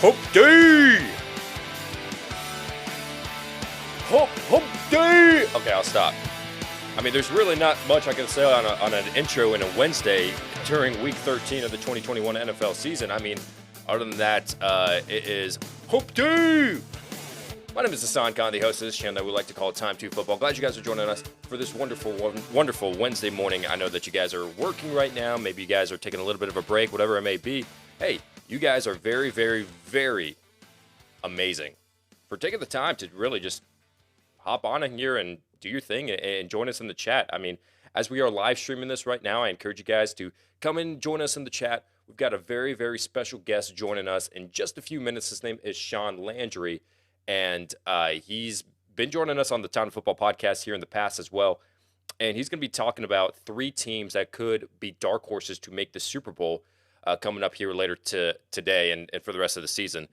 Hump day! Hump day! Okay, I'll stop. I mean, there's really not much I can say on an intro in a Wednesday during Week 13 of the 2021 NFL season. I mean, other than that, it is Hump Day! My name is Hassan Khan, the host of this channel that we like to call Time2Football. Glad you guys are joining us for this wonderful Wednesday morning. I know that you guys are working right now. Maybe you guys are taking a little bit of a break, whatever it may be. Hey, you guys are very, very, very amazing for taking the time to really just hop on in here and do your thing and join us in the chat. I mean, as we are live streaming this right now, I encourage you guys to come and join us in the chat. We've got a very, very special guest joining us in just a few minutes. His name is Shaun Landry, and he's been joining us on the Time2Football podcast here in the past as well. And he's going to be talking about 3 teams that could be dark horses to make the Super Bowl coming up here later today and for the rest of the season.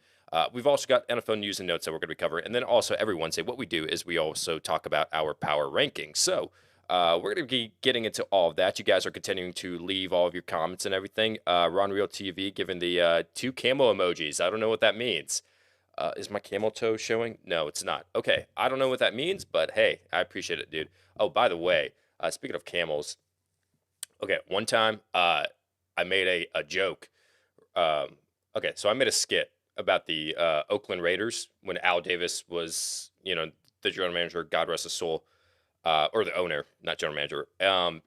We've also got NFL news and notes that we're going to be covering. And then also every Wednesday, what we do is we also talk about our power rankings. So we're going to be getting into all of that. You guys are continuing to leave all of your comments and everything. Ron Real TV giving the 2 camel emojis. I don't know what that means. Is my camel toe showing? No, it's not. Okay, I don't know what that means, but hey, I appreciate it, dude. Oh, by the way, speaking of camels, okay, one time I made a joke. Okay, so I made a skit about the Oakland Raiders when Al Davis was, the general manager, God rest his soul, or the owner, not general manager.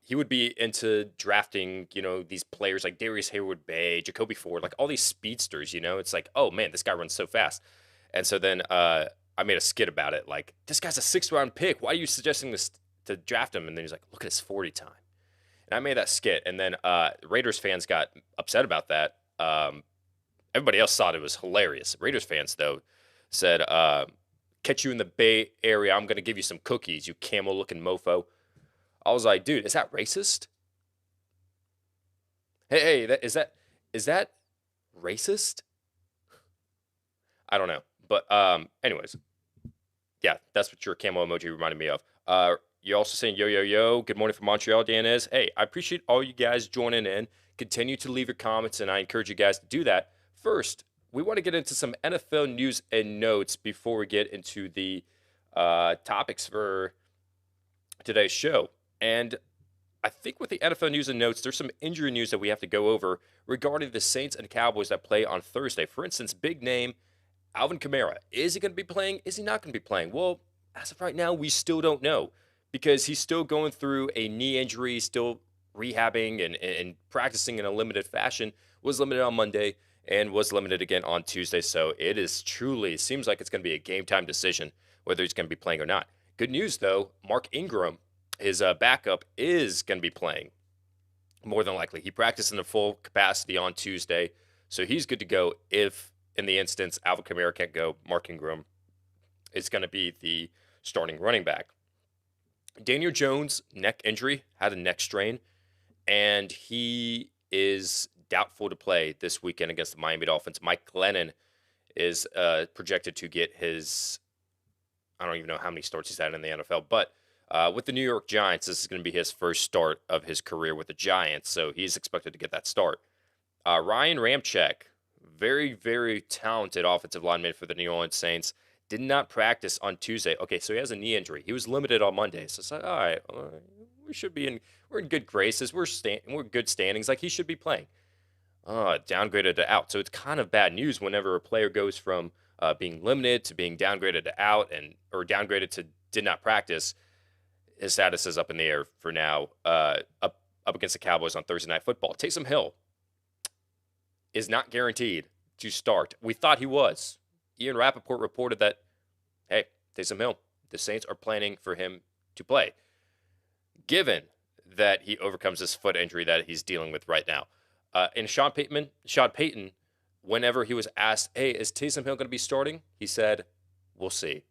He would be into drafting, these players like Darius Hayward-Bay, Jacoby Ford, like all these speedsters, It's like, oh, man, this guy runs so fast. And so then I made a skit about it, like, this guy's a 6th-round pick. Why are you suggesting this to draft him? And then he's like, look at his 40 time. And I made that skit, and then Raiders fans got upset about that. Everybody else thought it was hilarious. Raiders fans, though, said, catch you in the Bay Area, I'm going to give you some cookies, you camel-looking mofo. I was like, dude, is that racist? Hey, is that racist? I don't know. But anyways, yeah, that's what your camel emoji reminded me of. You're also saying, yo, yo, yo, good morning from Montreal, Dan is. Hey, I appreciate all you guys joining in. Continue to leave your comments, and I encourage you guys to do that. First, we want to get into some NFL news and notes before we get into the topics for today's show. And I think with the NFL news and notes, there's some injury news that we have to go over regarding the Saints and Cowboys that play on Thursday. For instance, big name, Alvin Kamara. Is he going to be playing? Is he not going to be playing? Well, as of right now, we still don't know because he's still going through a knee injury, still rehabbing and practicing in a limited fashion. Was limited on Monday and was limited again on Tuesday. So it seems like it's going to be a game time decision whether he's going to be playing or not. Good news, though, Mark Ingram, his backup, is going to be playing more than likely. He practiced in the full capacity on Tuesday, so he's good to go. If, in the instance, Alvin Kamara can't go, Mark Ingram is going to be the starting running back. Daniel Jones, neck injury, had a neck strain, and he is doubtful to play this weekend against the Miami Dolphins. Mike Glennon is projected to get his, I don't even know how many starts he's had in the NFL, but with the New York Giants, this is going to be his first start of his career with the Giants, so he's expected to get that start. Ryan Ramczyk, very, very talented offensive lineman for the New Orleans Saints, did not practice on Tuesday. Okay, so he has a knee injury. He was limited on Monday, so it's like, all right, we're in good graces. We're good standings. Like, he should be playing. Downgraded to out. So it's kind of bad news whenever a player goes from being limited to being downgraded to out or downgraded to did not practice. His status is up in the air for now, up against the Cowboys on Thursday Night Football. Taysom Hill is not guaranteed to start. We thought he was. Ian Rappaport reported that, hey, Taysom Hill, the Saints are planning for him to play, given that he overcomes this foot injury that he's dealing with right now. And Sean Payton, whenever he was asked, hey, is Taysom Hill going to be starting? He said, we'll see.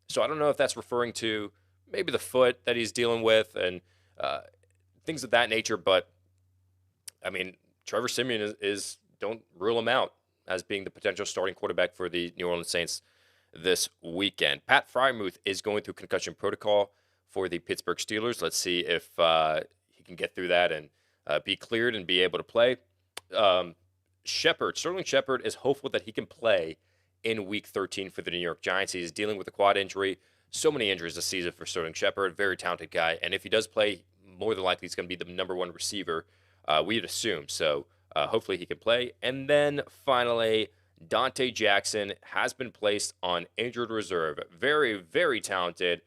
So I don't know if that's referring to maybe the foot that he's dealing with and things of that nature. But, I mean, Trevor Siemian is don't rule him out as being the potential starting quarterback for the New Orleans Saints this weekend. Pat Freiermuth is going through concussion protocol for the Pittsburgh Steelers. Let's see if he can get through that and be cleared and be able to play. Sterling Shepard is hopeful that he can play in Week 13 for the New York Giants. He is dealing with a quad injury. So many injuries this season for Sterling Shepard. Very talented guy. And if he does play, more than likely he's going to be the number one receiver, we'd assume. So hopefully he can play. And then finally, Dante Jackson has been placed on injured reserve. Very, very talented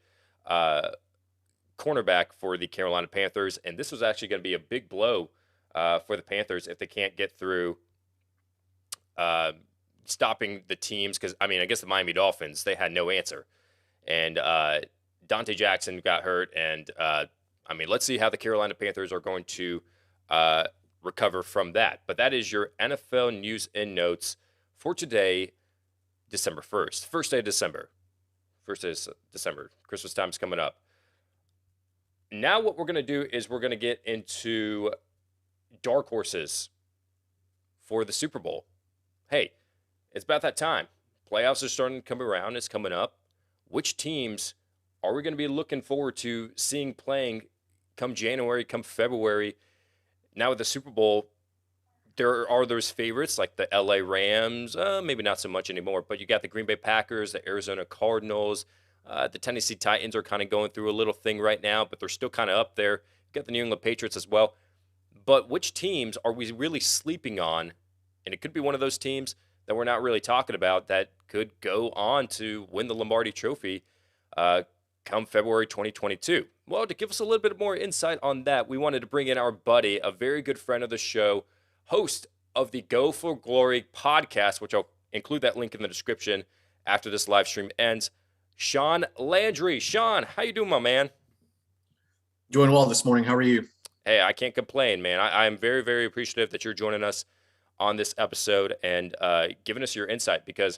cornerback for the Carolina Panthers. And this was actually going to be a big blow for the Panthers if they can't get through stopping the teams. Because, I mean, I guess the Miami Dolphins, they had no answer. And Dante Jackson got hurt. And, I mean, let's see how the Carolina Panthers are going to recover from that. But that is your NFL news and notes for today, December 1st. First day of December. Christmas time is coming up. Now what we're going to do is we're going to get into dark horses for the Super Bowl. Hey, it's about that time. Playoffs are starting to come around. It's coming up. Which teams are we going to be looking forward to seeing playing come January, come February? Now with the Super Bowl, there are those favorites like the LA Rams, maybe not so much anymore, but you got the Green Bay Packers, the Arizona Cardinals, the Tennessee Titans are kind of going through a little thing right now, but they're still kind of up there. You got the New England Patriots as well. But which teams are we really sleeping on? And it could be one of those teams that we're not really talking about that could go on to win the Lombardi Trophy come February 2022. Well, to give us a little bit more insight on that, we wanted to bring in our buddy, a very good friend of the show, host of the Go for Glory podcast, which I'll include that link in the description after this live stream ends, Shaun Landry. Shaun, how you doing, my man? Doing well this morning. How are you? Hey, I can't complain, man. I'm very, very appreciative that you're joining us on this episode and giving us your insight, because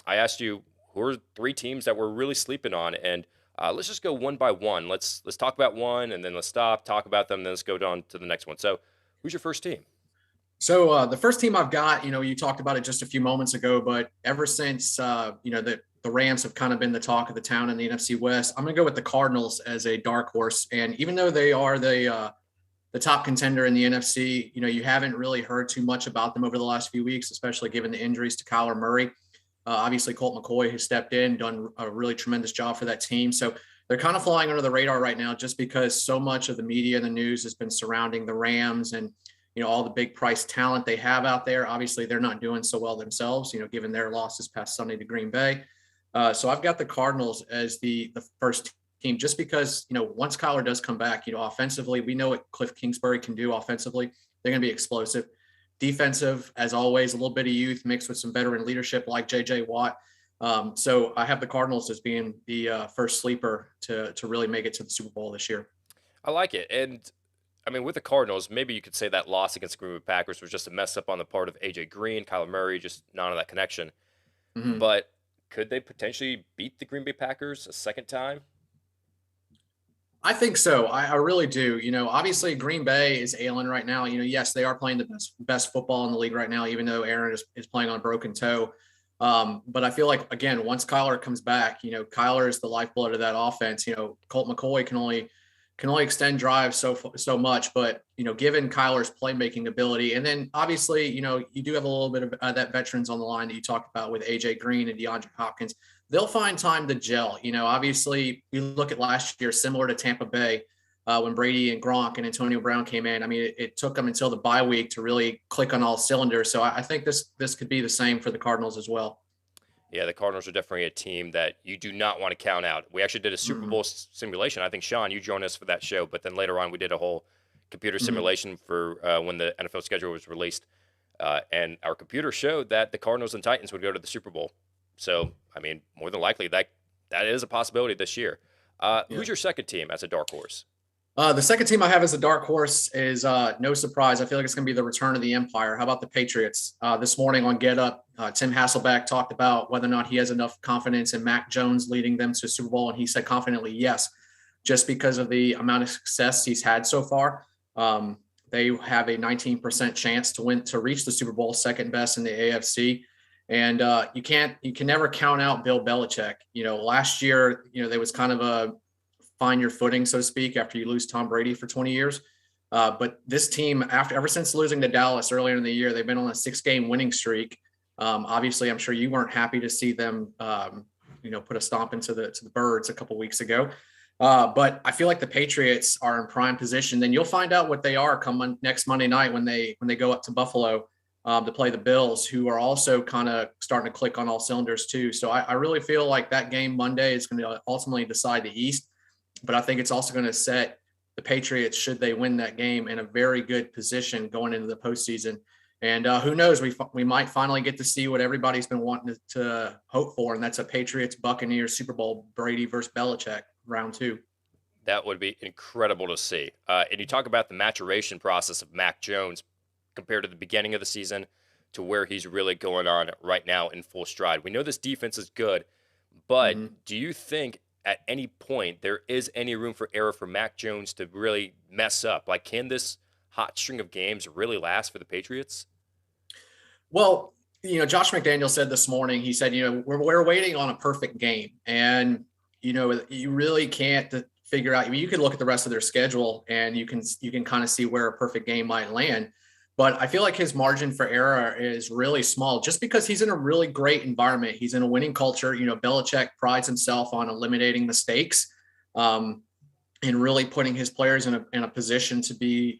I asked you who are 3 teams that we're really sleeping on, and let's just go one by one. Let's talk about one, and then let's stop, talk about them, and then let's go on to the next one. So who's your first team? So the first team I've got, you talked about it just a few moments ago, but ever since, the Rams have kind of been the talk of the town in the NFC West, I'm going to go with the Cardinals as a dark horse. And even though they are the top contender in the NFC, you haven't really heard too much about them over the last few weeks, especially given the injuries to Kyler Murray. Obviously, Colt McCoy has stepped in, done a really tremendous job for that team. So they're kind of flying under the radar right now just because so much of the media and the news has been surrounding the Rams and, all the big price talent they have out there. Obviously, they're not doing so well themselves, given their losses past Sunday to Green Bay. So I've got the Cardinals as the first team just because, once Kyler does come back, offensively, we know what Cliff Kingsbury can do offensively. They're going to be explosive. Defensive, as always, a little bit of youth mixed with some veteran leadership like J.J. Watt. So I have the Cardinals as being the first sleeper to really make it to the Super Bowl this year. I like it. And, I mean, with the Cardinals, maybe you could say that loss against the Green Bay Packers was just a mess up on the part of A.J. Green, Kyler Murray, just not on that connection. Mm-hmm. But could they potentially beat the Green Bay Packers a second time? I think so. I really do. Obviously Green Bay is ailing right now. Yes, they are playing the best football in the league right now, even though Aaron is playing on a broken toe. But I feel like, again, once Kyler comes back, Kyler is the lifeblood of that offense. Colt McCoy can only extend drives so much, but, given Kyler's playmaking ability, and then obviously, you do have a little bit of that veterans on the line that you talked about with AJ Green and DeAndre Hopkins. They'll find time to gel. Obviously you look at last year, similar to Tampa Bay, when Brady and Gronk and Antonio Brown came in. I mean, it took them until the bye week to really click on all cylinders. So I think this could be the same for the Cardinals as well. Yeah, the Cardinals are definitely a team that you do not want to count out. We actually did a Super Bowl simulation. I think, Shaun, you joined us for that show, but then later on we did a whole computer simulation for when the NFL schedule was released. And our computer showed that the Cardinals and Titans would go to the Super Bowl. So, I mean, more than likely, that is a possibility this year. Who's your second team as a dark horse? The second team I have as a dark horse is no surprise. I feel like it's going to be the return of the Empire. How about the Patriots? This morning on Get Up, Tim Hasselbeck talked about whether or not he has enough confidence in Mac Jones leading them to a Super Bowl, and he said confidently yes, just because of the amount of success he's had so far. They have a 19% chance to reach the Super Bowl, second best in the AFC. And you can never count out Bill Belichick. Last year, there was kind of a find your footing, so to speak, after you lose Tom Brady for 20 years. But this team, ever since losing to Dallas earlier in the year, they've been on a 6-game winning streak. Obviously, I'm sure you weren't happy to see them, put a stomp into the birds a couple weeks ago. But I feel like the Patriots are in prime position. Then you'll find out what they are come next Monday night when they go up to Buffalo to play the Bills, who are also kind of starting to click on all cylinders too. So I really feel like that game Monday is going to ultimately decide the East. But I think it's also going to set the Patriots, should they win that game, in a very good position going into the postseason. And who knows, we might finally get to see what everybody's been wanting to hope for, and that's a Patriots-Buccaneers Super Bowl, Brady versus Belichick, round 2. That would be incredible to see. And you talk about the maturation process of Mac Jones compared to the beginning of the season to where he's really going on right now in full stride. We know this defense is good, but do you think at any point there is any room for error for Mac Jones to really mess up? Like, can this hot string of games really last for the Patriots? Well, Josh McDaniel said this morning, he said, we're waiting on a perfect game. And, you really can't figure out. I mean, you can look at the rest of their schedule and you can kind of see where a perfect game might land. But I feel like his margin for error is really small just because he's in a really great environment. He's in a winning culture. Belichick prides himself on eliminating mistakes and really putting his players in a position to be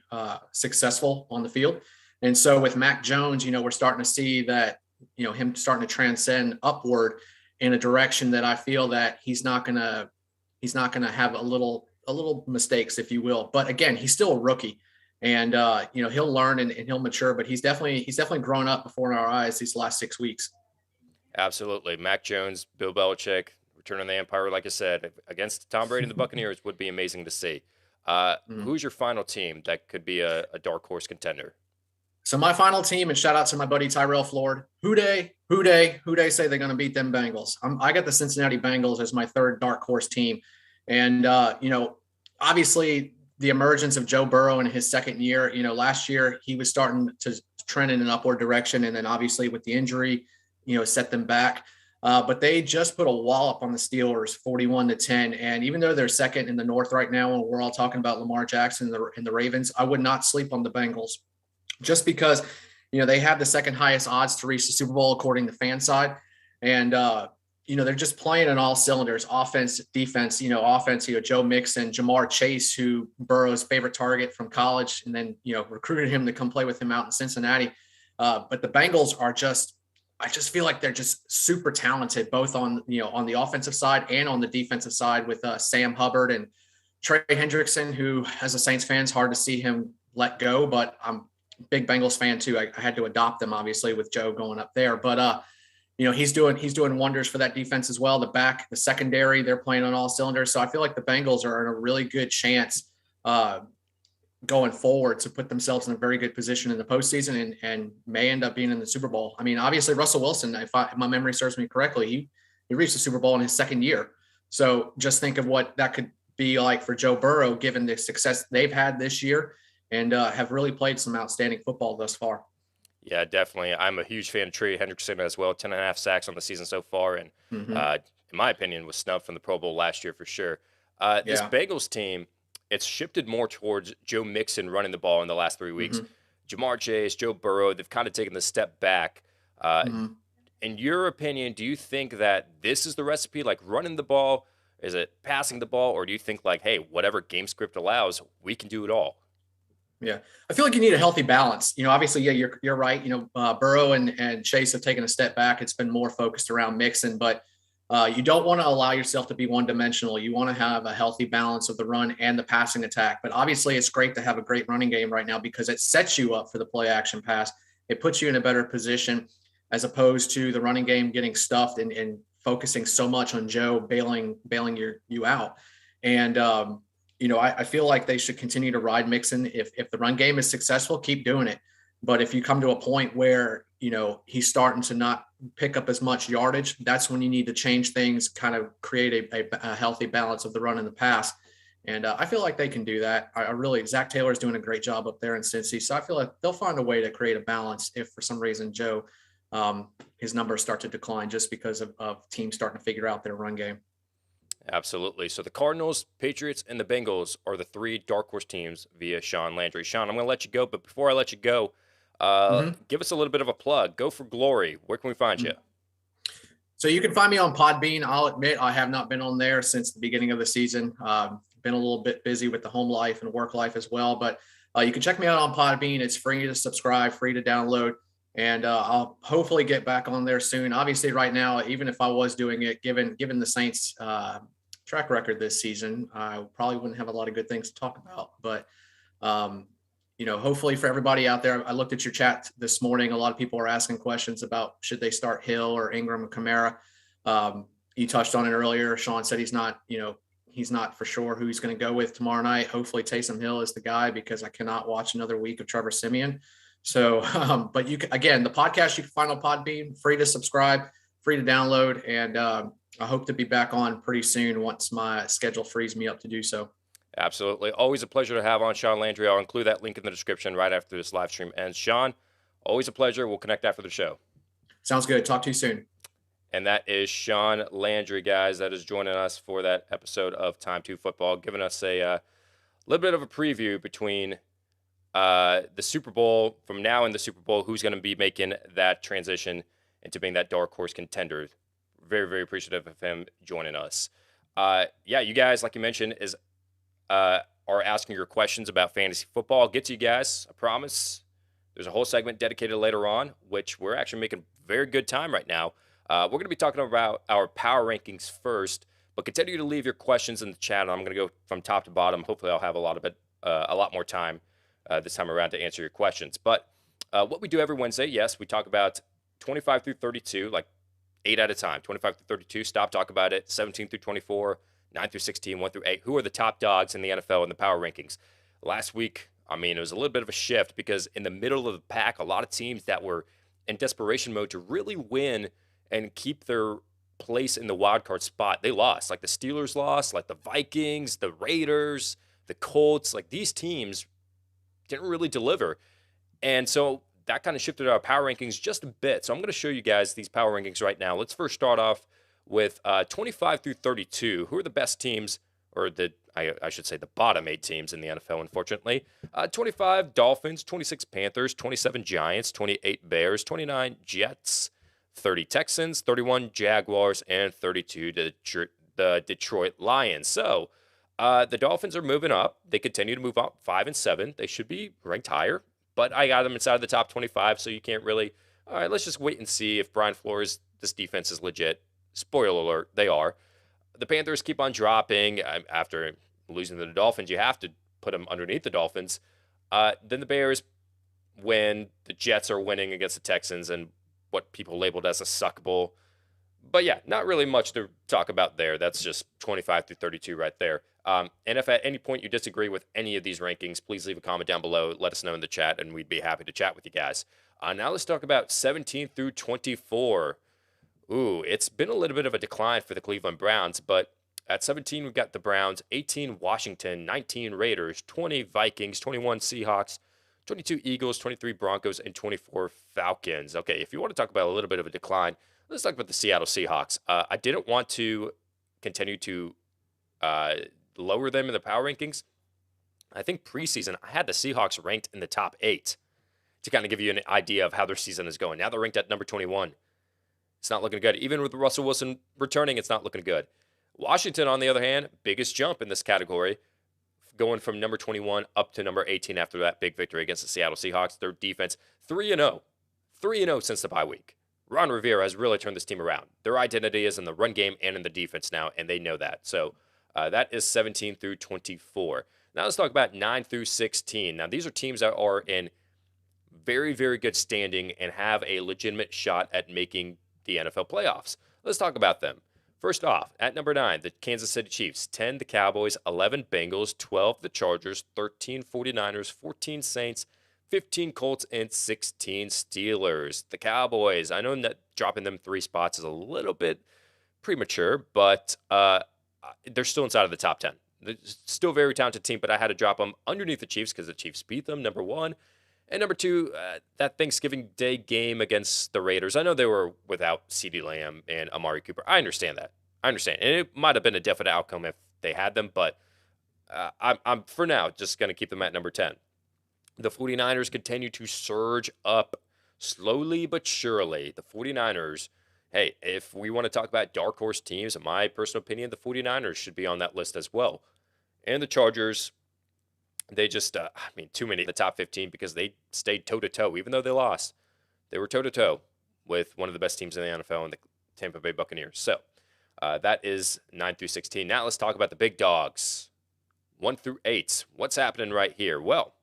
successful on the field. And so with Mac Jones, we're starting to see that, him starting to transcend upward in a direction that I feel that he's not going to have a little mistakes, if you will. But again, he's still a rookie. And he'll learn and he'll mature, but he's definitely grown up before our eyes these last 6 weeks. Absolutely. Mac Jones, Bill Belichick, return of the empire, like I said, against Tom Brady and the Buccaneers would be amazing to see. Who's your final team that could be a dark horse contender? So my final team, and shout out to my buddy Tyrell Floyd. Who they say they're going to beat them Bengals? I got the Cincinnati Bengals as my third dark horse team. And, obviously the emergence of Joe Burrow in his second year, last year he was starting to trend in an upward direction. And then obviously with the injury, set them back. But they just put a wallop on the Steelers, 41-10. And even though they're second in the North right now, and we're all talking about Lamar Jackson and the Ravens, I would not sleep on the Bengals just because, they have the second highest odds to reach the Super Bowl according to Fanside. And, they're just playing on all cylinders, offense, defense, offense, Joe Mixon, Jamar Chase, who Burrow's favorite target from college, and then, recruited him to come play with him out in Cincinnati. But the Bengals are I just feel like they're just super talented, both on the offensive side and on the defensive side with Sam Hubbard and Trey Hendrickson, who as a Saints fan, it's hard to see him let go, but I'm a big Bengals fan too. I had to adopt them obviously with Joe going up there, but he's doing wonders for that defense as well. The secondary, they're playing on all cylinders. So I feel like the Bengals are in a really good chance going forward to put themselves in a very good position in the postseason and may end up being in the Super Bowl. I mean, obviously Russell Wilson, if my memory serves me correctly, he reached the Super Bowl in his second year. So just think of what that could be like for Joe Burrow, given the success they've had this year and have really played some outstanding football thus far. Yeah, definitely. I'm a huge fan of Trey Hendrickson as well. 10.5 sacks on the season so far, and in my opinion, was snubbed from the Pro Bowl last year for sure. This Bengals team, it's shifted more towards Joe Mixon running the ball in the last 3 weeks. Jamar Chase, Joe Burrow, they've kind of taken the step back. In your opinion, do you think that this is the recipe, like running the ball? Is it passing the ball? Or do you think like, hey, whatever game script allows, we can do it all? Yeah, I feel like you need a healthy balance. Obviously, yeah, you're right. Burrow and Chase have taken a step back. It's been more focused around Mixon, but you don't want to allow yourself to be one-dimensional. You want to have a healthy balance of the run and the passing attack. But obviously, it's great to have a great running game right now because it sets you up for the play action pass. It puts you in a better position as opposed to the running game getting stuffed and focusing so much on Joe bailing you out. And I feel like they should continue to ride Mixon. If the run game is successful, keep doing it. But if you come to a point where, he's starting to not pick up as much yardage, that's when you need to change things, kind of create a healthy balance of the run and the pass. And I feel like they can do that. Zach Taylor's doing a great job up there in Cincy. So I feel like they'll find a way to create a balance if for some reason Joe, his numbers start to decline just because of teams starting to figure out their run game. Absolutely. So the Cardinals, Patriots, and the Bengals are the three dark horse teams via Shaun Landry. Shaun, I'm going to let you go, but before I let you go, Mm-hmm. give us a little bit of a plug. Go for glory. Where can we find you? So you can find me on Podbean. I'll admit I have not been on there since the beginning of the season. Been a little bit busy with the home life and work life as well, but you can check me out on Podbean. It's free to subscribe, free to download, and I'll hopefully get back on there soon. Obviously, right now, even if I was doing it, given the Saints' track record this season, I probably wouldn't have a lot of good things to talk about. But um, hopefully for everybody out there, I looked at your chat this morning. A lot of people are asking questions about should they start Hill or Ingram or Kamara. You touched on it earlier. Shaun said he's not for sure who he's going to go with tomorrow night. Hopefully Taysom Hill is the guy because I cannot watch another week of Trevor Siemian. So, but again, the podcast you can find on Podbean, free to subscribe, free to download. And I hope to be back on pretty soon once my schedule frees me up to do so. Absolutely. Always a pleasure to have on Shaun Landry. I'll include that link in the description right after this live stream ends. Shaun, always a pleasure. We'll connect after the show. Sounds good. Talk to you soon. And that is Shaun Landry, guys, that is joining us for that episode of Time2Football, giving us a little bit of a preview between the Super Bowl, from now in the Super Bowl, who's going to be making that transition into being that dark horse contender. Very, very appreciative of him joining us. Yeah, you guys, like you mentioned, are asking your questions about fantasy football. I'll get to you guys, I promise. There's a whole segment dedicated later on, which we're actually making very good time right now. We're going to be talking about our power rankings first, but continue to leave your questions in the chat. I'm going to go from top to bottom. Hopefully, I'll have a lot more time this time around to answer your questions. But what we do every Wednesday, yes, we talk about 25 through 32, like 8 at a time. 25 through 32, stop, talk about it. 17 through 24, 9 through 16, 1 through 8. Who are the top dogs in the NFL in the power rankings? Last week, I mean, it was a little bit of a shift because in the middle of the pack, a lot of teams that were in desperation mode to really win and keep their place in the wild card spot, they lost. Like the Steelers lost, like the Vikings, the Raiders, the Colts. Like these teams didn't really deliver. And so that kind of shifted our power rankings just a bit. So I'm going to show you guys these power rankings right now. Let's first start off with 25 through 32. Who are the best teams, or I should say the bottom 8 teams in the NFL, unfortunately. 25 Dolphins, 26 Panthers, 27 Giants, 28 Bears, 29 Jets, 30 Texans, 31 Jaguars, and 32 the Detroit Lions. So the Dolphins are moving up. They continue to move up 5 and 7. They should be ranked higher, but I got them inside of the top 25, so you can't really. All right, let's just wait and see if Brian Flores, this defense is legit. Spoiler alert, they are. The Panthers keep on dropping. After losing to the Dolphins, you have to put them underneath the Dolphins. Then the Bears, when the Jets are winning against the Texans and what people labeled as a suck bowl. But yeah, not really much to talk about there. That's just 25 through 32 right there. And if at any point you disagree with any of these rankings, please leave a comment down below. Let us know in the chat, and we'd be happy to chat with you guys. Now let's talk about 17 through 24. Ooh, it's been a little bit of a decline for the Cleveland Browns, but at 17, we've got the Browns, 18 Washington, 19 Raiders, 20 Vikings, 21 Seahawks, 22 Eagles, 23 Broncos, and 24 Falcons. Okay, if you want to talk about a little bit of a decline, let's talk about the Seattle Seahawks. I didn't want to continue to lower them in the power rankings. I think preseason, I had the Seahawks ranked in the top 8 to kind of give you an idea of how their season is going. Now they're ranked at number 21. It's not looking good. Even with Russell Wilson returning, it's not looking good. Washington, on the other hand, biggest jump in this category, going from number 21 up to number 18 after that big victory against the Seattle Seahawks. Their defense, 3-0. 3-0 since the bye week. Ron Rivera has really turned this team around. Their identity is in the run game and in the defense now, and they know that. So that is 17 through 24. Now let's talk about 9 through 16. Now these are teams that are in very, very good standing and have a legitimate shot at making the NFL playoffs. Let's talk about them. First off, at number 9, the Kansas City Chiefs, 10 the Cowboys, 11 Bengals, 12 the Chargers, 13 49ers, 14 Saints, 15 Colts, and 16 Steelers. The Cowboys, I know that dropping them 3 spots is a little bit premature, but they're still inside of the top 10. They're still a very talented team, but I had to drop them underneath the Chiefs because the Chiefs beat them, number 1. And number 2, that Thanksgiving Day game against the Raiders. I know they were without CeeDee Lamb and Amari Cooper. I understand that. I understand. And it might have been a definite outcome if they had them, but I'm for now just going to keep them at number 10. The 49ers continue to surge up slowly but surely. The 49ers, hey, if we want to talk about dark horse teams, in my personal opinion, the 49ers should be on that list as well. And the Chargers, they just, too many in the top 15 because they stayed toe to toe, even though they lost. They were toe to toe with one of the best teams in the NFL and the Tampa Bay Buccaneers. So that is 9 through 16. Now let's talk about the big dogs, 1 through 8. What's happening right here? Well,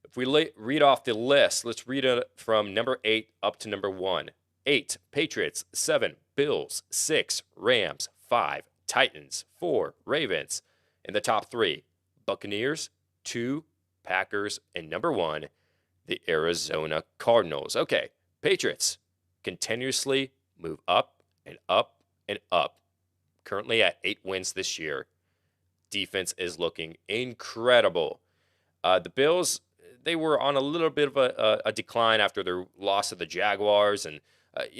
if we read off the list, let's read it from number 8 up to number 1. 8, Patriots. 7, Bills. 6, Rams. 5, Titans. 4, Ravens. In the top 3, Buccaneers. 2, Packers. And number 1, the Arizona Cardinals. Okay, Patriots continuously move up and up and up. Currently at 8 wins this year. Defense is looking incredible. The Bills, they were on a little bit of a decline after their loss to the Jaguars and,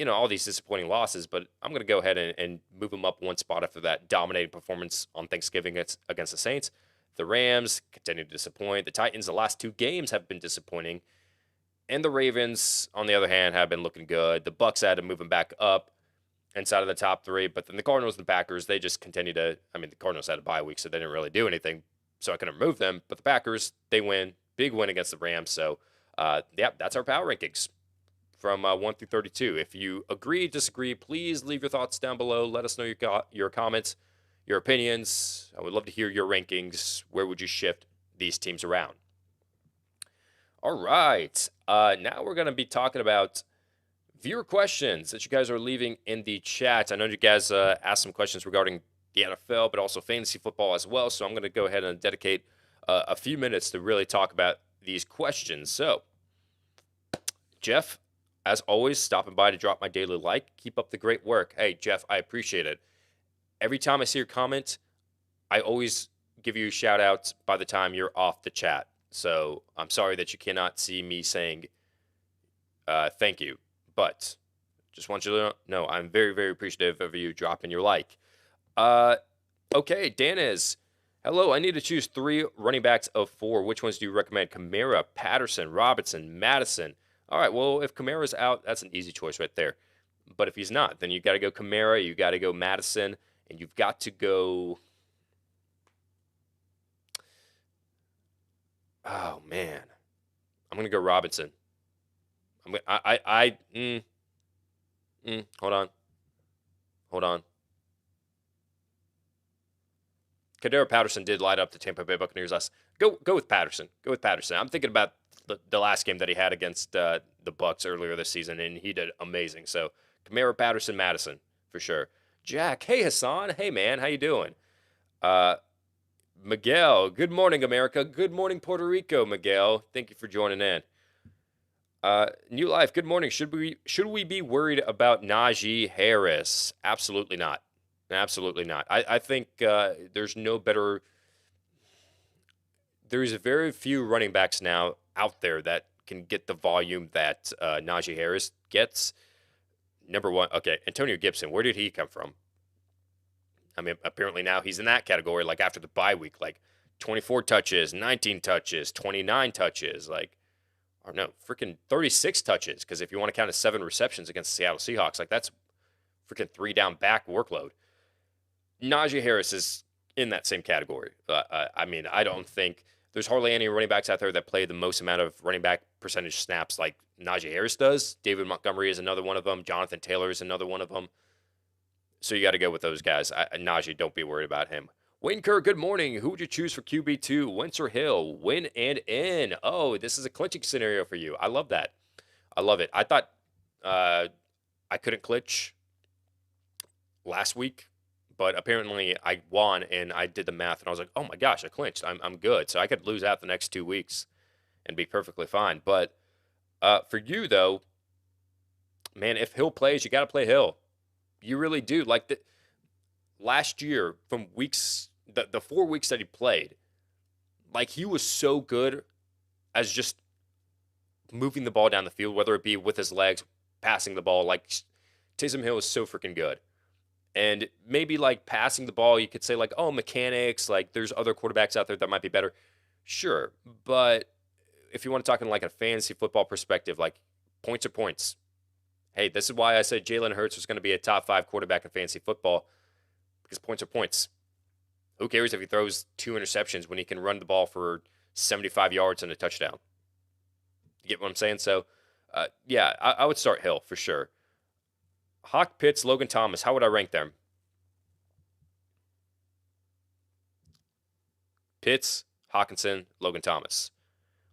all these disappointing losses. But I'm going to go ahead and move them up one spot after that dominating performance on Thanksgiving against the Saints. The Rams continue to disappoint. The Titans, the last 2 games have been disappointing. And the Ravens, on the other hand, have been looking good. The Bucs had to move them back up inside of the top 3. But then the Cardinals and the Packers, they just continue to, the Cardinals had a bye week, so they didn't really do anything. So I couldn't remove them. But the Packers, they win. Big win against the Rams. So, that's our power rankings from 1 through 32. If you agree, disagree, please leave your thoughts down below. Let us know your comments, your opinions. I would love to hear your rankings. Where would you shift these teams around? All right. Now we're going to be talking about viewer questions that you guys are leaving in the chat. I know you guys asked some questions regarding the NFL, but also fantasy football as well. So I'm going to go ahead and dedicate a few minutes to really talk about these questions. So, Jeff, as always, stopping by to drop my daily like. Keep up the great work. Hey, Jeff, I appreciate it. Every time I see your comment, I always give you a shout out by the time you're off the chat. So I'm sorry that you cannot see me saying thank you, but just want you to know I'm very, very appreciative of you dropping your like. Okay, Dan is, hello, I need to choose 3 running backs of 4. Which ones do you recommend? Kamara, Patterson, Robinson, Madison. All right, well, if Kamara's out, that's an easy choice right there. But if he's not, then you got to go Kamara, you got to go Madison, and you've got to go... Oh, man. I'm going to go Robinson. Hold on. Kadera Patterson did light up the Tampa Bay Buccaneers last. Go with Patterson. Go with Patterson. I'm thinking about the last game that he had against the Bucs earlier this season, and he did amazing. So Kamara, Patterson, Madison for sure. Jack, hey Hassan, hey man, how you doing? Miguel, good morning America. Good morning Puerto Rico, Miguel. Thank you for joining in. New Life, good morning. Should we be worried about Najee Harris? Absolutely not. Absolutely not. I think there's very few running backs now out there that can get the volume that Najee Harris gets. Number 1, okay, Antonio Gibson, where did he come from? Apparently now he's in that category, like after the bye week, like 24 touches, 19 touches, 29 touches, or no, freaking 36 touches, because if you want to count as 7 receptions against the Seattle Seahawks, that's freaking 3 down back workload. Najee Harris is in that same category. I don't think there's hardly any running backs out there that play the most amount of running back percentage snaps like Najee Harris does. David Montgomery is another one of them. Jonathan Taylor is another one of them. So you got to go with those guys. Najee, don't be worried about him. Wayne Kerr, good morning. Who would you choose for QB2? Wentz or Hill? Win and in. Oh, this is a clinching scenario for you. I love that. I love it. I thought I couldn't clinch last week, but apparently I won, and I did the math, and I was like, oh my gosh, I clinched. I'm good. So I could lose out the next 2 weeks and be perfectly fine. But for you, though, man, if Hill plays, you got to play Hill. You really do. Last year, from the 4 weeks that he played, he was so good as just moving the ball down the field, whether it be with his legs, passing the ball. Taysom Hill is so freaking good. And maybe like passing the ball, you could say like, oh, mechanics, like there's other quarterbacks out there that might be better. Sure. But if you want to talk in like a fantasy football perspective, like points are points. Hey, this is why I said Jalen Hurts was going to be a top 5 quarterback in fantasy football, because points are points. Who cares if he throws 2 interceptions when he can run the ball for 75 yards and a touchdown? You get what I'm saying? So, yeah, I would start Hill for sure. Hawk, Pitts, Logan Thomas. How would I rank them? Pitts, Hawkinson, Logan Thomas.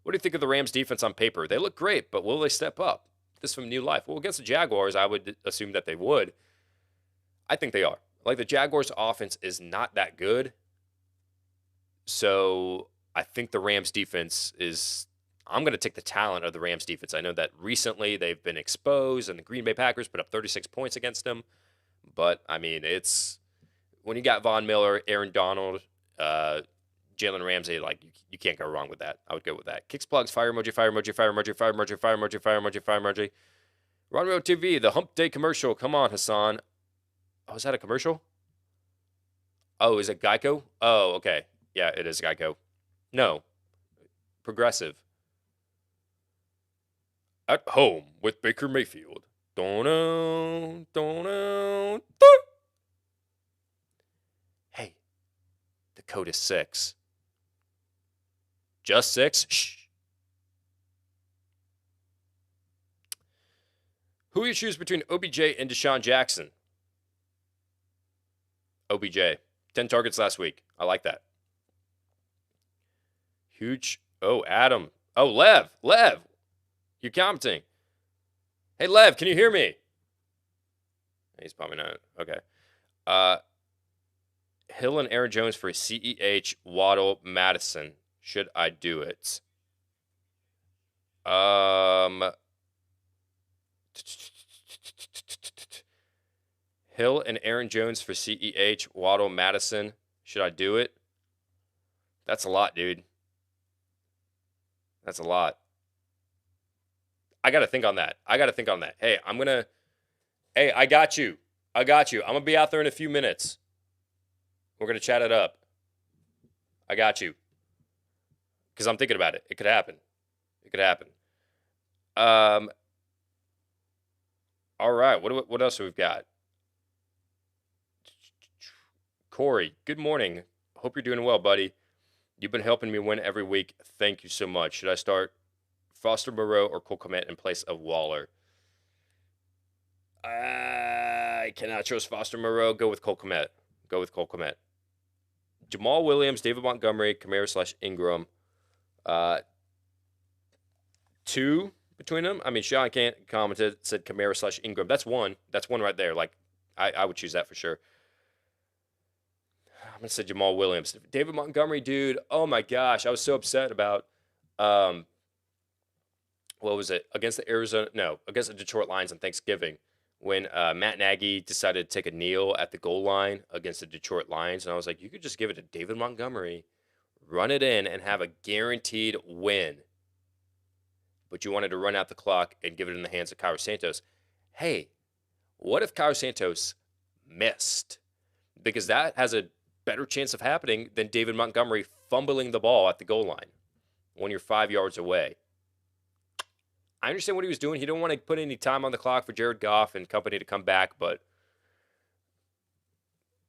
What do you think of the Rams' defense on paper? They look great, but will they step up? This from New Life. Well, against the Jaguars, I would assume that they would. I think they are. Like the Jaguars' offense is not that good. So I think the Rams' defense is. I'm going to take the talent of the Rams' defense. I know that recently they've been exposed, and the Green Bay Packers put up 36 points against them. But, I mean, it's when you got Von Miller, Aaron Donald, Jalen Ramsey, like you can't go wrong with that. I would go with that. Kicks, plugs, fire emoji, fire emoji, fire emoji, fire emoji, fire emoji, fire emoji, fire emoji. Ronro TV, the Hump Day commercial. Come on, Hassan. Oh, is that a commercial? Oh, is it Geico? Oh, okay. Yeah, it is Geico. No, Progressive. At home with Baker Mayfield. Don't. Hey, the code is 6. Just 6? Shh. Who you choose between OBJ and Deshaun Jackson? OBJ. 10 targets last week. I like that. Huge. Oh, Adam. Oh, Lev. You commenting? Hey, Lev, can you hear me? He's probably not. Okay. Hill and Aaron Jones for CEH, Waddle, Madison. Should I do it? Hill and Aaron Jones for CEH, Waddle, Madison. Should I do it? That's a lot, dude. That's a lot. I got to think on that. Hey, I got you. I'm going to be out there in a few minutes. We're going to chat it up. I got you. Because I'm thinking about it. It could happen. All right. What else have we got? Corey, good morning. Hope you're doing well, buddy. You've been helping me win every week. Thank you so much. Should I start Foster Moreau or Cole Kmet in place of Waller? I cannot trust Foster Moreau. Go with Cole Kmet. Jamal Williams, David Montgomery, Kamara / Ingram. 2 between them. I mean, Shaun Khan commented, said Kamara / Ingram. That's one. That's one right there. Like, I would choose that for sure. I'm going to say Jamal Williams. David Montgomery, dude. Oh, my gosh. I was so upset about, what was it? Against the Detroit Lions on Thanksgiving when Matt Nagy decided to take a kneel at the goal line against the Detroit Lions. And I was like, you could just give it to David Montgomery, run it in, and have a guaranteed win. But you wanted to run out the clock and give it in the hands of Cairo Santos. Hey, what if Cairo Santos missed? Because that has a better chance of happening than David Montgomery fumbling the ball at the goal line when you're 5 yards away. I understand what he was doing. He didn't want to put any time on the clock for Jared Goff and company to come back, but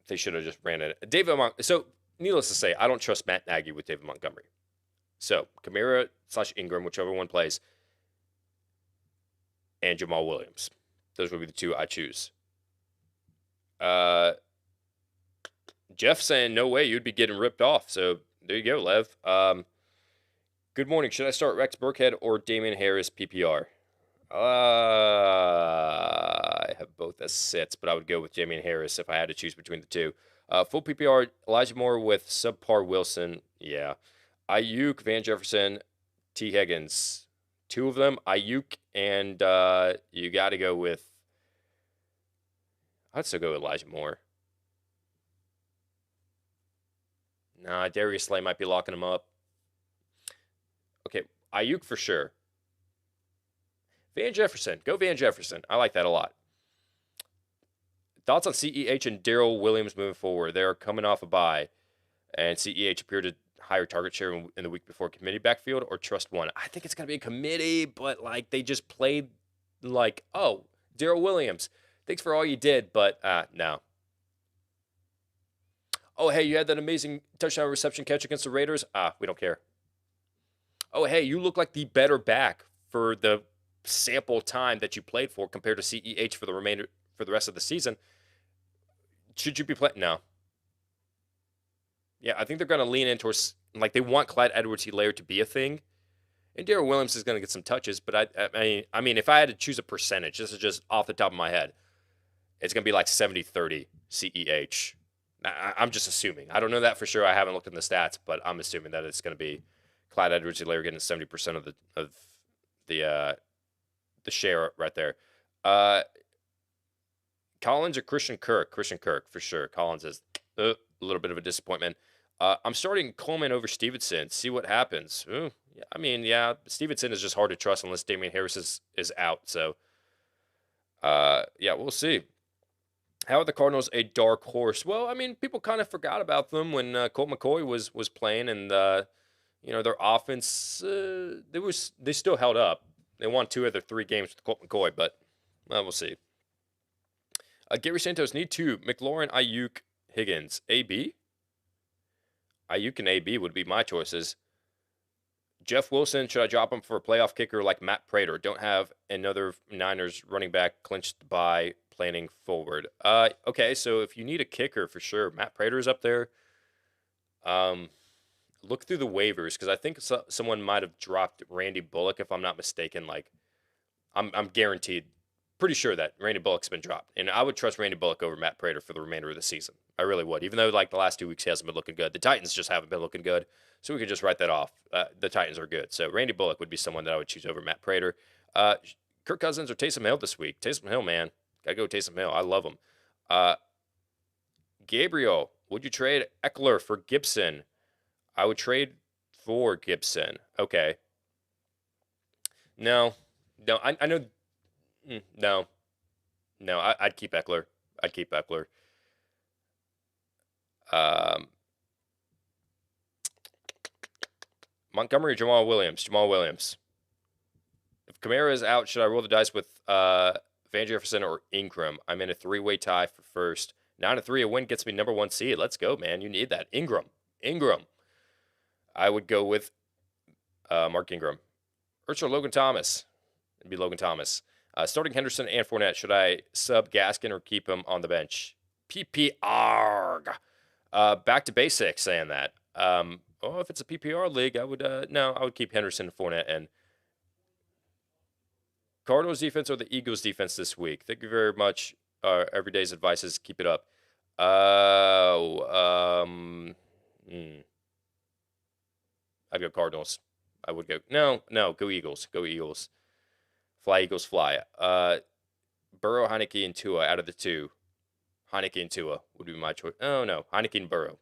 they should have just ran it. So, needless to say, I don't trust Matt Nagy with David Montgomery. So, Kamara / Ingram, whichever one plays, and Jamal Williams. Those would be the 2 I choose. Jeff saying, no way, you'd be getting ripped off. So, there you go, Lev. Good morning. Should I start Rex Burkhead or Damian Harris PPR? I have both as sits, but I would go with Damian Harris if I had to choose between the 2. Full PPR, Elijah Moore with subpar Wilson. Yeah. Ayuk, Van Jefferson, T. Higgins. 2 of them, Ayuk, and you got to go with, I'd still go with Elijah Moore. Nah, Darius Slay might be locking him up. Okay, Ayuk for sure. Van Jefferson. Go Van Jefferson. I like that a lot. Thoughts on CEH and Daryl Williams moving forward? They're coming off a bye, and CEH appeared to higher target share in the week before. Committee backfield or trust one? I think it's gonna be a committee, but like they just played like, oh, Daryl Williams, thanks for all you did, but no. Oh, hey, you had that amazing touchdown reception catch against the Raiders. We don't care. Oh, hey, you look like the better back for the sample time that you played for compared to CEH for the rest of the season. Should you be playing? No. Yeah, I think they're going to lean in towards like they want Clyde Edwards-Helaire to be a thing, and Daryl Williams is going to get some touches. But I mean, if I had to choose a percentage, this is just off the top of my head, it's going to be like 70-30 CEH. I'm just assuming. I don't know that for sure. I haven't looked in the stats, but I'm assuming that it's going to be Clyde Edwards-Helaire getting 70% of the share right there. Collins or Christian Kirk? Christian Kirk for sure. Collins is a little bit of a disappointment. I'm starting Coleman over Stevenson. See what happens. Ooh, yeah, I mean, yeah, Stevenson is just hard to trust unless Damian Harris is out. So, yeah, we'll see. How are the Cardinals a dark horse? Well, I mean, people kind of forgot about them when Colt McCoy was playing, and their offense they still held up. They won 2 of their 3 games with Colt McCoy, but we'll see. Gary Santos need 2. McLaurin, Ayuk, Higgins, AB. Ayuk and AB would be my choices. Jeff Wilson, should I drop him for a playoff kicker like Matt Prater? Don't have another Niners running back clinched by planning forward. Okay, so if you need a kicker for sure, Matt Prater's up there. Look through the waivers because I think someone might have dropped Randy Bullock if I'm not mistaken. Like, I'm guaranteed, pretty sure that Randy Bullock's been dropped, and I would trust Randy Bullock over Matt Prater for the remainder of the season. I really would, even though like the last 2 weeks he hasn't been looking good. The Titans just haven't been looking good, so we could just write that off. The Titans are good, so Randy Bullock would be someone that I would choose over Matt Prater. Kirk Cousins or Taysom Hill this week? Taysom Hill, man, gotta go Taysom Hill. I love him. Gabriel, would you trade Eckler for Gibson? I would trade for Gibson. Okay. No, I know. No, I'd keep Eckler. I'd keep Eckler. Montgomery, Jamal Williams. Jamal Williams. If Kamara is out, should I roll the dice with Van Jefferson or Ingram? I'm in a 3-way tie for first. 9-3, a win gets me number 1 seed. Let's go, man. You need that. Ingram. I would go with Mark Ingram. Ertz or Logan Thomas? It'd be Logan Thomas. Starting Henderson and Fournette. Should I sub Gaskin or keep him on the bench? PPR. Back to basics saying that. If it's a PPR league, I would I would keep Henderson, Fournette, and Cardinals defense or the Eagles defense this week. Thank you very much. Every day's advice is keep it up. I'd go Cardinals. I would go go Eagles. Go Eagles. Fly Eagles fly. Burrow, Heineke, and Tua out of the 2. Heineke and Tua would be my choice. Oh no, Heineke and Burrow.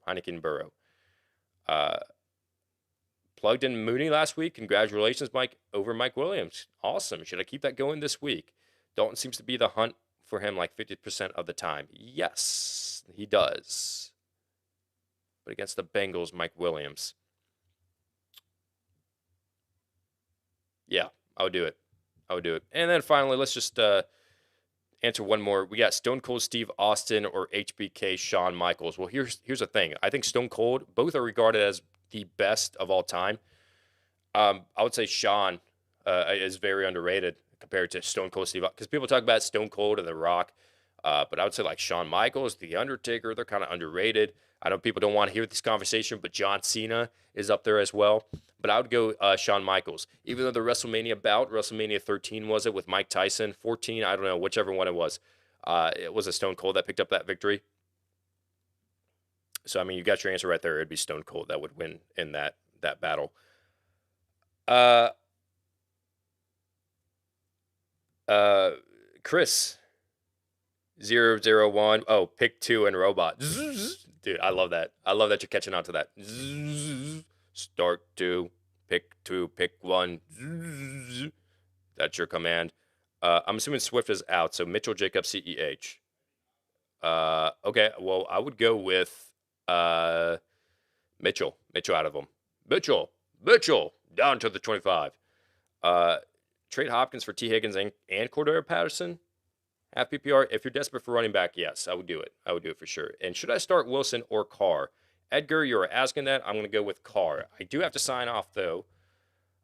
Plugged in Mooney last week. Congratulations, Mike, over Mike Williams. Awesome. Should I keep that going this week? Dalton seems to be the hunt for him like 50% of the time. Yes, he does. But against the Bengals, Mike Williams. Yeah, I would do it. And then finally, let's just answer one more. We got Stone Cold Steve Austin or HBK Shawn Michaels. Well, here's the thing. I think Stone Cold, both are regarded as the best of all time. I would say Shawn is very underrated compared to Stone Cold Steve, because people talk about Stone Cold and The Rock, but I would say like Shawn Michaels, The Undertaker, they're kind of underrated. I know people don't want to hear this conversation, but John Cena is up there as well. But I would go Shawn Michaels. Even though the WrestleMania bout, WrestleMania 13 was it, with Mike Tyson, 14, I don't know, whichever one it was a Stone Cold that picked up that victory. So, I mean, you got your answer right there. It'd be Stone Cold that would win in that battle. Chris 001. Oh, pick 2 and robot. Dude, I love that. I love that you're catching on to that. Start 2, pick 1. That's your command. I'm assuming Swift is out, so Mitchell, Jacobs, CEH. Okay, well, I would go with Mitchell. Mitchell out of them. Mitchell, down to the 25. Trade Hopkins for T. Higgins and Cordero Patterson. Half PPR. If you're desperate for running back, yes, I would do it. I would do it for sure. And should I start Wilson or Carr? Edgar, you're asking that. I'm going to go with Carr. I do have to sign off, though.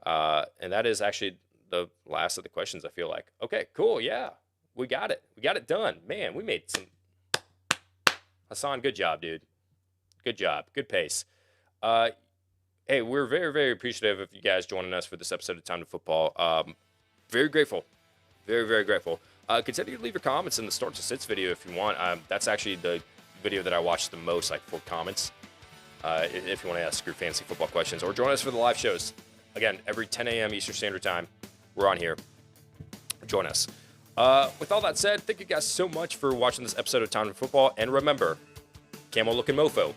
And that is actually the last of the questions, I feel like. Okay, cool. Yeah, we got it. We got it done. Man, we made some. Hassan, good job, dude. Good job. Good pace. Hey, we're very, very appreciative of you guys joining us for this episode of Time to Football. Very grateful. Very, very grateful. Consider to leave your comments in the Starts and Sits video if you want. That's actually the video that I watch the most, like, for comments. If you want to ask your fantasy football questions. Or join us for the live shows. Again, every 10 a.m. Eastern Standard Time, we're on here. Join us. With all that said, thank you guys so much for watching this episode of Time to Football. And remember, Camo looking mofo.